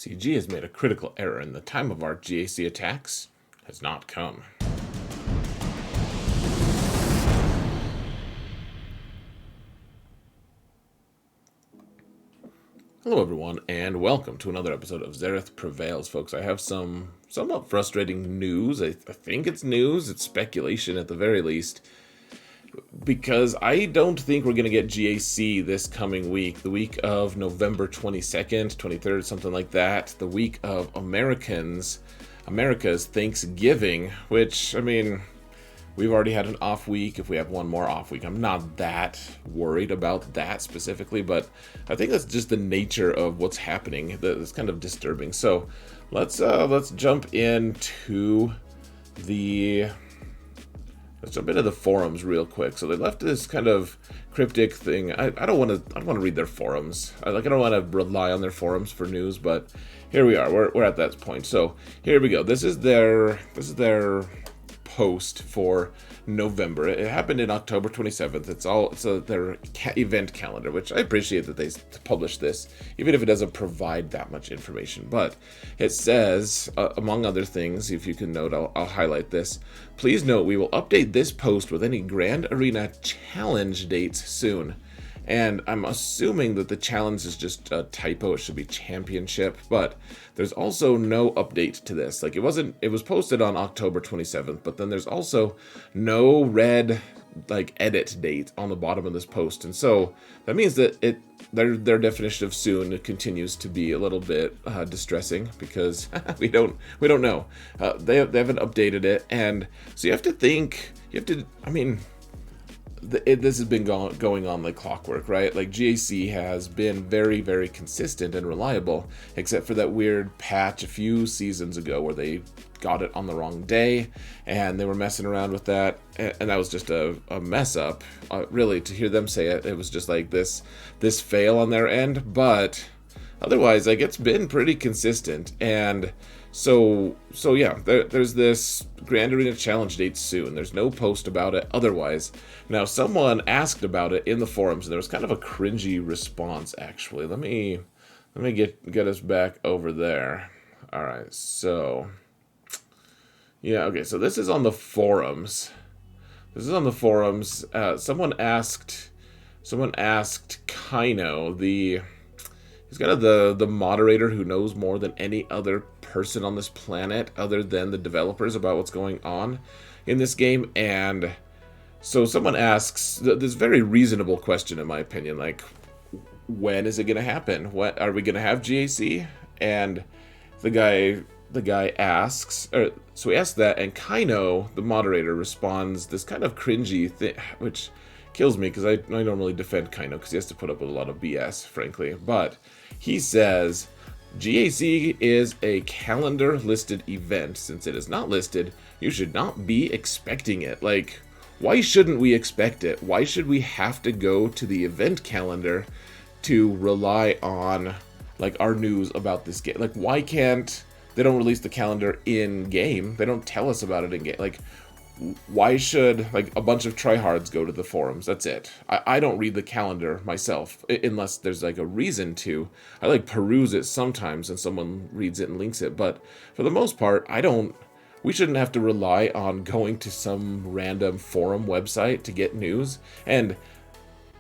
CG has made a critical error, and the time of our GAC attacks has not come. Hello everyone, and welcome to another episode of Xerath Prevails, folks. I have some somewhat frustrating news. I think it's news, it's speculation at the very least, because I don't think we're going to get GAC this coming week, the week of November 22nd, 23rd, something like that, the week of America's Thanksgiving, which, I mean, we've already had an off week. If we have one more off week, I'm not that worried about that specifically, but I think that's just the nature of what's happening. That's kind of disturbing. So let's jump into the forums real quick. So they left this kind of cryptic thing. I don't want to read their forums. I don't want to rely on their forums for news, but here we are. We're at that point. So here we go. This is their post for November. It happened in October 27th. It's their event calendar, which I appreciate that they published this, even if it doesn't provide that much information. But it says, among other things, if you can note, I'll highlight this. Please note, we will update this post with any Grand Arena challenge dates soon. And I'm assuming that the challenge is just a typo. It should be championship, but there's also no update to this. Like, it was posted on October 27th, but then there's also no red edit date on the bottom of this post. And so that means that their definition of soon continues to be a little bit distressing, because we don't know. They haven't updated it, and so this has been going on like clockwork, right? Like, GAC has been very, very consistent and reliable, except for that weird patch a few seasons ago where they got it on the wrong day, and they were messing around with that, and that was just a mess up. Really, to hear them say it was just like this fail on their end, but otherwise, like, it's been pretty consistent. And so yeah, there's this Grand Arena Challenge date soon. There's no post about it otherwise. Now, someone asked about it in the forums, and there was kind of a cringy response, actually. Let me get us back over there. All right, so yeah, okay, so this is on the forums. Someone asked Kino, he's kind of the moderator who knows more than any other person on this planet other than the developers about what's going on in this game. And so someone asks this very reasonable question, in my opinion, like, when is it going to happen? What are we going to have GAC? And the guy asks, so he asks that, and Kino, the moderator, responds this kind of cringy thing, which kills me, because I don't really defend Kino, because he has to put up with a lot of BS, frankly. But he says, GAC is a calendar listed event. Since it is not listed, you should not be expecting it. Like, why shouldn't we expect it? Why should we have to go to the event calendar to rely on, like, our news about this game? Like, why can't they don't release the calendar in game? They don't tell us about it in game. Like, why should, like, a bunch of tryhards go to the forums? That's it. I don't read the calendar myself, unless there's, like, a reason to. I, like, peruse it sometimes, and someone reads it and links it, but for the most part, we shouldn't have to rely on going to some random forum website to get news, and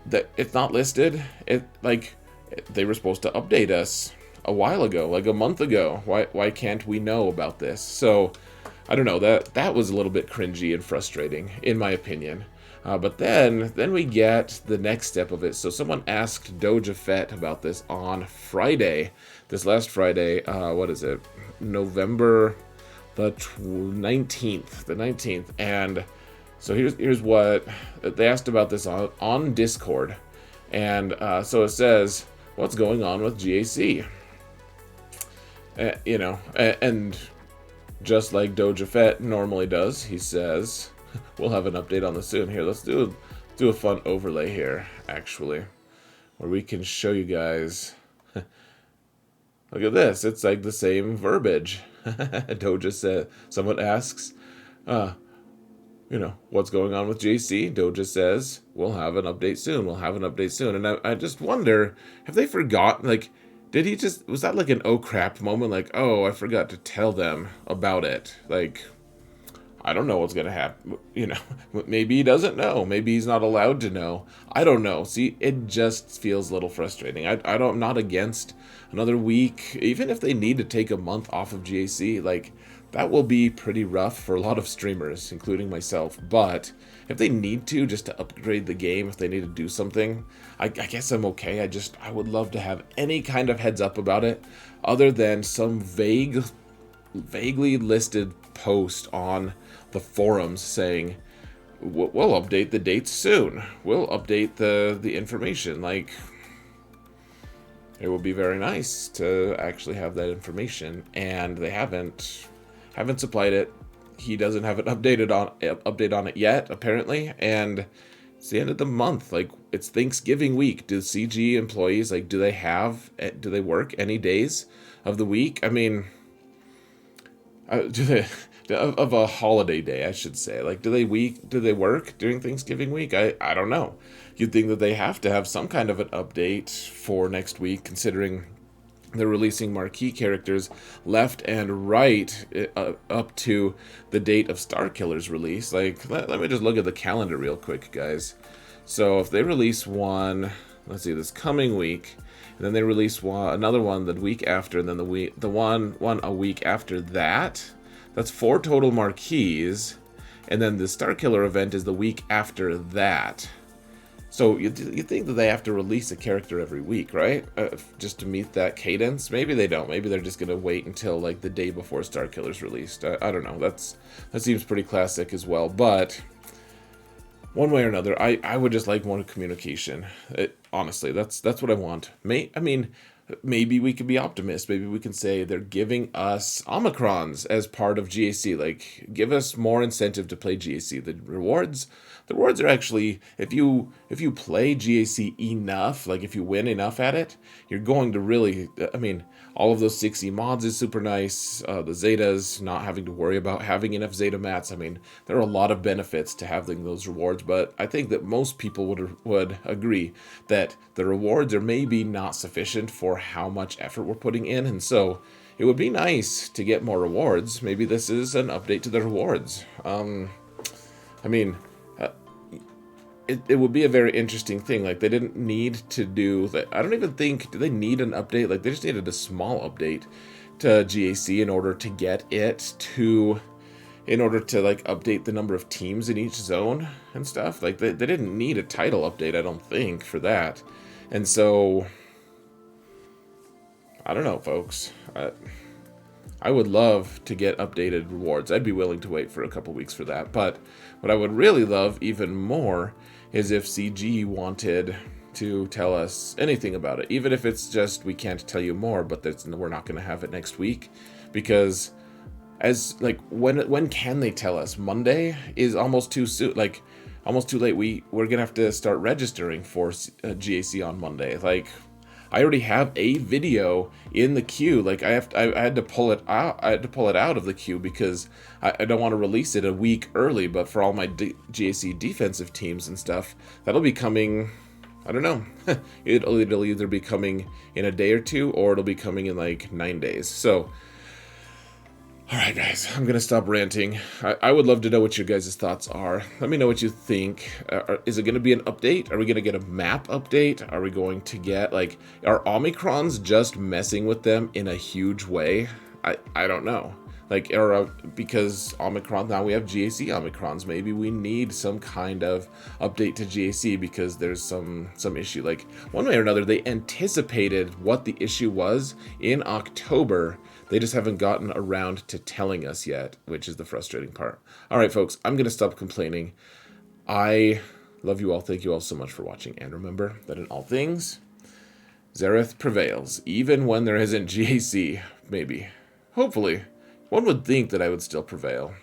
that it's not listed. They were supposed to update us a while ago, like a month ago. Why can't we know about this? So I don't know, that was a little bit cringy and frustrating, in my opinion. But then we get the next step of it. So someone asked Doja Fett about this on Friday, this last Friday. What is it? November the 19th. And so here's what they asked about this on Discord. And so it says, what's going on with GAC? And just like Doja Fett normally does, he says, we'll have an update on this soon. Here, let's do a fun overlay here, actually, where we can show you guys. Look at this. It's like the same verbiage. Doja said, someone asks, what's going on with JC? Doja says, we'll have an update soon. And I just wonder, have they forgotten, like, Did he just, was that like an oh crap moment? Like, oh, I forgot to tell them about it. Like, I don't know what's going to happen. You know, maybe he doesn't know. Maybe he's not allowed to know. I don't know. See, it just feels a little frustrating. I'm not against another week. Even if they need to take a month off of GAC, like, that will be pretty rough for a lot of streamers, including myself. But if they need to, just to upgrade the game, if they need to do something, I guess I'm okay. I would love to have any kind of heads up about it, other than some vaguely listed post on the forums saying, we'll update the dates soon. We'll update the information. Like, it would be very nice to actually have that information, and they haven't supplied it. He doesn't have an update on it yet, apparently, and it's the end of the month. Like, it's Thanksgiving week. Do CG employees, like, do they work any days of the week? I mean, do they of a holiday day, I should say? Like, do they work during Thanksgiving week? I don't know. You'd think that they have to have some kind of an update for next week, considering they're releasing marquee characters left and right up to the date of Starkiller's release. Like, let me just look at the calendar real quick, guys. So if they release one, let's see, this coming week, and then they release another one the week after, and then the one a week after that, that's 4 total marquees, and then the Starkiller event is the week after that. So you think that they have to release a character every week, right? Just to meet that cadence? Maybe they don't. Maybe they're just going to wait until like the day before Starkiller's released. I don't know. That seems pretty classic as well. But one way or another, I would just like more communication. Honestly, that's what I want. Maybe we could be optimists. Maybe we can say they're giving us Omicrons as part of GAC. Like, give us more incentive to play GAC. The rewards are actually, if you play GAC enough, like if you win enough at it, you're going to really, all of those 60 mods is super nice. The Zetas, not having to worry about having enough Zeta mats. There are a lot of benefits to having those rewards, but I think that most people would agree that the rewards are maybe not sufficient for how much effort we're putting in, and so it would be nice to get more rewards. Maybe this is an update to the rewards. It would be a very interesting thing. Like, they didn't need to do that. I don't even think, do they need an update? Like, they just needed a small update to GAC in order to like update the number of teams in each zone and stuff. Like, they didn't need a title update, I don't think, for that. And so, I don't know, folks. I would love to get updated rewards. I'd be willing to wait for a couple weeks for that. But what I would really love even more is if CG wanted to tell us anything about it. Even if it's just, we can't tell you more, but we're not going to have it next week. Because, when can they tell us? Monday is almost too soon. Like, almost too late. We're going to have to start registering for GAC on Monday. Like, I already have a video in the queue. Like, I had to pull it out. I had to pull it out of the queue because I don't want to release it a week early. But for all my GAC defensive teams and stuff, that'll be coming. I don't know. It'll either be coming in a day or two, or it'll be coming in like 9 days. So, all right, guys, I'm going to stop ranting. I would love to know what your guys' thoughts are. Let me know what you think. Is it going to be an update? Are we going to get a map update? Are we going to get, like, are Omicrons just messing with them in a huge way? I don't know. Like, because Omicron, now we have GAC Omicrons. Maybe we need some kind of update to GAC because there's some issue. Like, one way or another, they anticipated what the issue was in October. They just haven't gotten around to telling us yet, which is the frustrating part. All right, folks, I'm going to stop complaining. I love you all. Thank you all so much for watching. And remember that in all things, Xerath prevails, even when there isn't GAC, maybe. Hopefully. One would think that I would still prevail.